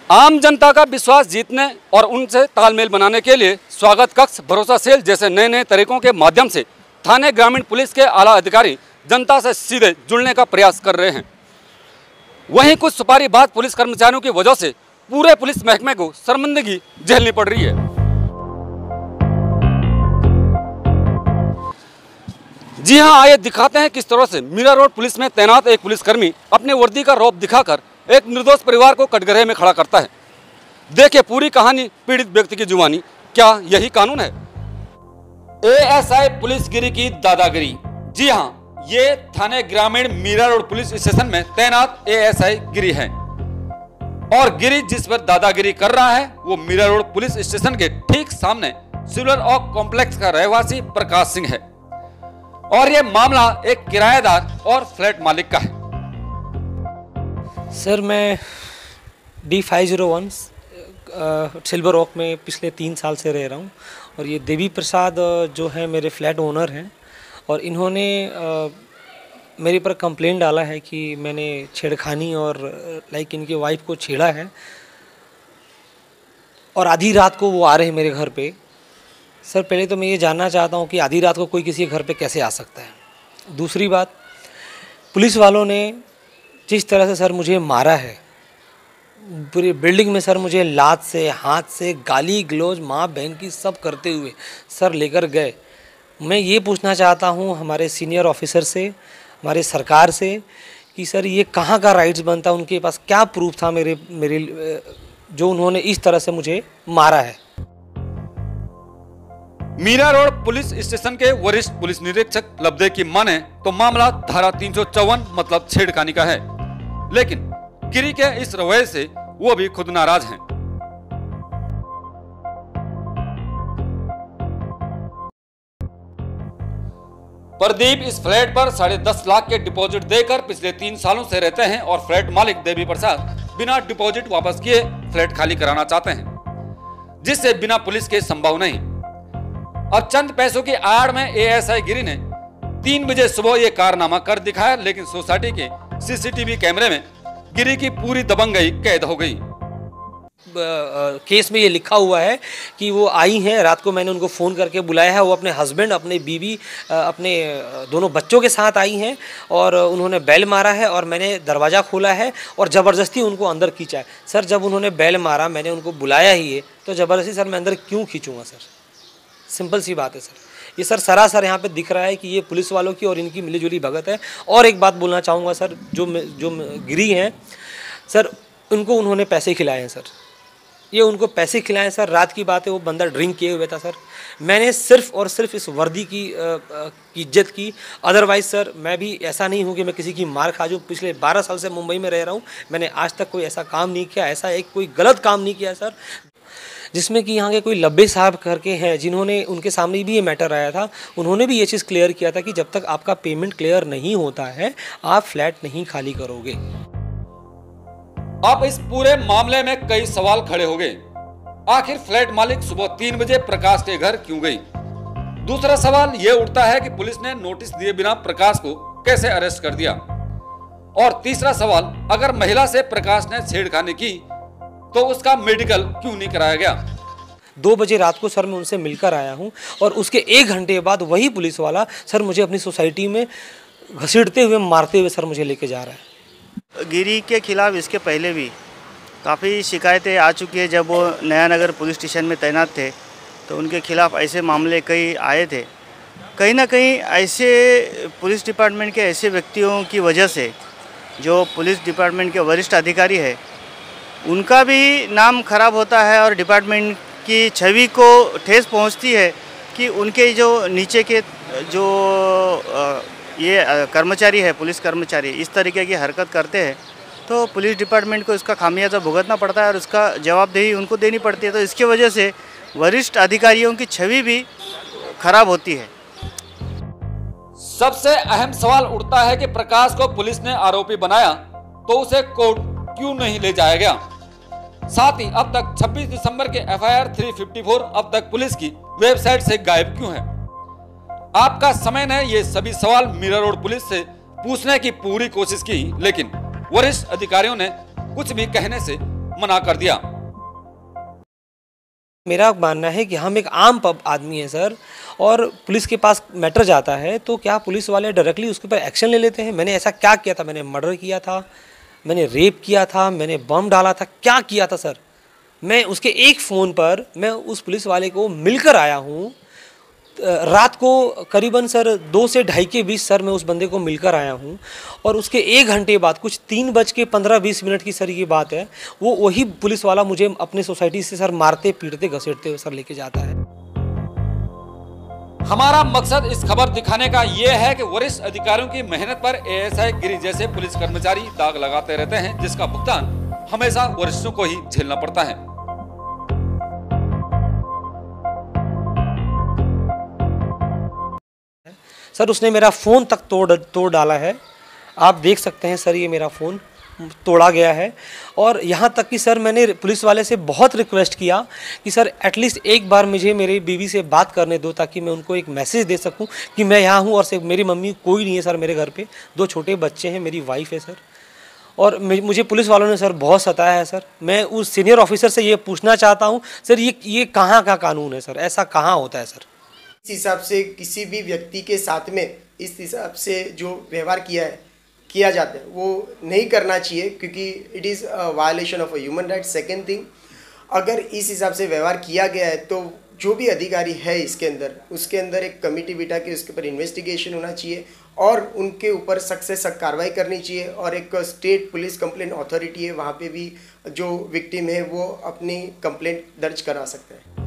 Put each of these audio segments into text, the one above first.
आम जनता का विश्वास जीतने और उनसे तालमेल बनाने के लिए स्वागत कक्ष, भरोसा सेल जैसे नए नए तरीकों के माध्यम से थाने ग्रामीण पुलिस के आला अधिकारी जनता से सीधे जुड़ने का प्रयास कर रहे हैं। वहीं कुछ सुपारीबाज पुलिस कर्मचारियों की वजह से पूरे पुलिस महकमे को शर्मिंदगी झेलनी पड़ रही है। जी हां, आइए दिखाते हैं किस तरह से मीरा रोड पुलिस में तैनात एक पुलिसकर्मी अपने वर्दी का रौब दिखाकर एक निर्दोष परिवार को कटघरे में खड़ा करता है। देखिए पूरी कहानी पीड़ित व्यक्ति की जुबानी। क्या यही कानून है? एएसआई पुलिसगिरी की दादागिरी। जी हां, ये थाने ग्रामीण मीरा रोड पुलिस स्टेशन में तैनात एएसआई गिरी है और गिरी जिस पर दादागिरी कर रहा है वो मीरा रोड पुलिस स्टेशन के ठीक सामने सिल्वर ऑक कॉम्प्लेक्स का रहवासी प्रकाश सिंह है और ये मामला एक किराएदार और फ्लैट मालिक का है। सर, मैं D501 सिल्वर ऑक में पिछले 3 साल से रह रहा हूँ और ये देवी प्रसाद जो है मेरे फ्लैट ओनर हैं और इन्होंने मेरे पर कंप्लेंट डाला है कि मैंने छेड़खानी और इनकी वाइफ को छेड़ा है और आधी रात को वो आ रहे हैं मेरे घर पे। सर, पहले तो मैं ये जानना चाहता हूँ कि आधी रात को कोई किसी के घर पे कैसे आ सकता है। दूसरी बात, पुलिस वालों ने जिस तरह से सर मुझे मारा है, पूरी बिल्डिंग में सर मुझे लात से, हाथ से, गाली गलौज माँ बहन की सब करते हुए सर लेकर गए। मैं ये पूछना चाहता हूँ हमारे सीनियर ऑफिसर से, हमारे सरकार से कि सर ये कहाँ का राइट्स बनता, उनके पास क्या प्रूफ था मेरे जो उन्होंने इस तरह से मुझे मारा है। मीरा रोड पुलिस स्टेशन के वरिष्ठ पुलिस निरीक्षक लब्धे की माने तो मामला धारा 354 मतलब छेड़खानी का है, लेकिन गिरी के इस रवैये से वो भी खुद नाराज हैं। प्रदीप इस फ्लैट पर 10.5 लाख के डिपॉजिट देकर पिछले 3 सालों से रहते हैं और फ्लैट मालिक देवी प्रसाद बिना डिपॉजिट वापस किए फ्लैट खाली कराना चाहते हैं, जिससे बिना पुलिस के संभव नहीं। अब चंद पैसों की आड़ में एएसआई गिरी ने 3 बजे सुबह ये कारनामा कर दिखाया, लेकिन सोसाइटी के सीसीटीवी कैमरे में गिरी की पूरी दबंगई कैद हो गई। केस में ये लिखा हुआ है कि वो आई हैं, रात को मैंने उनको फ़ोन करके बुलाया है, वो अपने हस्बैंड, अपने बीवी, अपने दोनों बच्चों के साथ आई हैं और उन्होंने बेल मारा है और मैंने दरवाज़ा खोला है और ज़बरदस्ती उनको अंदर खींचा है। सर, जब उन्होंने बेल मारा, मैंने उनको बुलाया ही है, तो ज़बरदस्ती सर मैं अंदर क्यों खींचूँगा सर? सिंपल सी बात है सर। ये सर सरासर यहाँ पे दिख रहा है कि ये पुलिस वालों की और इनकी मिलीजुली भगत है। और एक बात बोलना चाहूँगा सर, जो गिरी हैं सर, उनको उन्होंने पैसे खिलाए हैं सर, ये उनको पैसे खिलाए सर। रात की बात है, वो बंदा ड्रिंक किए हुए था सर। मैंने सिर्फ और सिर्फ इस वर्दी की इज्जत की। अदरवाइज़ सर मैं भी ऐसा नहीं हूँ कि मैं किसी की मार खा जाऊँ। पिछले 12 साल से मुंबई में रह रहा हूँ, मैंने आज तक कोई ऐसा काम नहीं किया, ऐसा एक कोई गलत काम नहीं किया सर। जिसमें कि यहाँ के कोई लब्बे साहब करके हैं, जिन्होंने, उनके सामने भी ये मैटर आया था, उन्होंने भी ये चीज़ क्लियर किया था कि जब तक आपका पेमेंट क्लियर नहीं होता है आप फ्लैट नहीं खाली करोगे। अब इस पूरे मामले में कई सवाल खड़े हो गए। आखिर फ्लैट मालिक सुबह 3 बजे प्रकाश के घर क्यों गई? दूसरा सवाल ये उठता है कि पुलिस ने नोटिस दिए बिना प्रकाश को कैसे अरेस्ट कर दिया? और तीसरा सवाल, अगर महिला से प्रकाश ने छेड़खानी की तो उसका मेडिकल क्यों नहीं कराया गया? 2 बजे रात को सर मैं उनसे मिलकर आया हूं और उसके 1 घंटे बाद वही पुलिस वाला सर मुझे अपनी सोसाइटी में घसीटते हुए, मारते हुए सर मुझे लेके जा रहा है। गिरी के खिलाफ इसके पहले भी काफ़ी शिकायतें आ चुकी है। जब वो नया नगर पुलिस स्टेशन में तैनात थे तो उनके खिलाफ ऐसे मामले कई आए थे। कहीं ना कहीं ऐसे पुलिस डिपार्टमेंट के ऐसे व्यक्तियों की वजह से, जो पुलिस डिपार्टमेंट के वरिष्ठ अधिकारी है, उनका भी नाम खराब होता है और डिपार्टमेंट की छवि को ठेस पहुंचती है कि उनके जो नीचे के जो ये कर्मचारी है, पुलिस कर्मचारी, इस तरीके की हरकत करते हैं तो पुलिस डिपार्टमेंट को इसका खामियाजा भुगतना पड़ता है और उसका जवाबदेही उनको देनी पड़ती है। तो इसकी वजह से वरिष्ठ अधिकारियों की छवि भी खराब होती है। सबसे अहम सवाल उठता है कि प्रकाश को पुलिस ने आरोपी बनाया तो उसे कोर्ट क्यों नहीं ले जाया गया? साथ ही अब तक 26 दिसंबर के FIR 354 अब तक पुलिस की वेबसाइट से गायब क्यों है? आपका समय ने ये सभी सवाल मीरा रोड पुलिस से पूछने की पूरी कोशिश की, लेकिन वरिष्ठ अधिकारियों ने कुछ भी कहने से मना कर दिया। मेरा मानना है कि हम एक आम आदमी हैं सर, और पुलिस के पास मैटर जाता है तो क्या पुलिस वाले डायरेक्टली उसके ऊपर एक्शन ले लेते हैं? मैंने ऐसा क्या किया था? मैंने मर्डर किया था, मैंने रेप किया था, मैंने बम डाला था, क्या किया था सर? मैं उसके एक फ़ोन पर मैं उस पुलिस वाले को मिलकर आया हूँ। रात को करीबन सर 2 से 2:30 के बीच सर मैं उस बंदे को मिलकर आया हूँ, और उसके 1 घंटे बाद कुछ 3:15-20 की सर ये बात है, वो वही पुलिस वाला मुझे अपने सोसाइटी से सर मारते पीटते घसीटते हुए सर लेके जाता है। हमारा मकसद इस खबर दिखाने का ये है कि वरिष्ठ अधिकारियों की मेहनत पर एएसआई गिरी जैसे पुलिस कर्मचारी दाग लगाते रहते हैं, जिसका भुगतान हमेशा वरिष्ठों को ही झेलना पड़ता है। सर उसने मेरा फ़ोन तक तोड़ डाला है। आप देख सकते हैं सर, ये मेरा फ़ोन तोड़ा गया है। और यहाँ तक कि सर मैंने पुलिस वाले से बहुत रिक्वेस्ट किया कि सर एटलीस्ट एक बार मुझे मेरी बीवी से बात करने दो, ताकि मैं उनको एक मैसेज दे सकूं कि मैं यहाँ हूँ और सिर्फ मेरी मम्मी कोई नहीं है सर मेरे घर पे, 2 छोटे बच्चे हैं, मेरी वाइफ है सर। और मुझे पुलिस वालों ने सर बहुत सताया है सर। मैं उस सीनियर ऑफिसर से ये पूछना चाहता हूँ सर, ये कहाँ का कानून है सर? ऐसा कहाँ होता है सर? इस हिसाब से किसी भी व्यक्ति के साथ में इस हिसाब से जो व्यवहार किया जाता है वो नहीं करना चाहिए, क्योंकि it is violation of human right. Second thing, अगर इस हिसाब से व्यवहार किया गया है तो जो भी अधिकारी है उसके अंदर एक कमेटी बिठा के उसके ऊपर इन्वेस्टिगेशन होना चाहिए और उनके ऊपर सख्त से सख्त कार्रवाई करनी चाहिए। और एक स्टेट पुलिस कंप्लेंट अथॉरिटी है, वहाँ पे भी जो विक्टिम है वो अपनी कंप्लेंट दर्ज करा सकता है।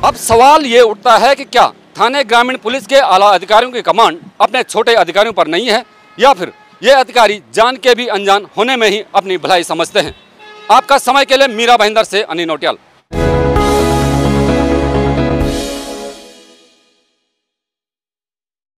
अब सवाल ये उठता है कि क्या थाने ग्रामीण पुलिस के आला अधिकारियों की कमांड अपने छोटे अधिकारियों पर नहीं है, या फिर ये अधिकारी जान के भी अनजान होने में ही अपनी भलाई समझते हैं? आपका समय के लिए मीरा भाईंदर से अनिल नौटियाल।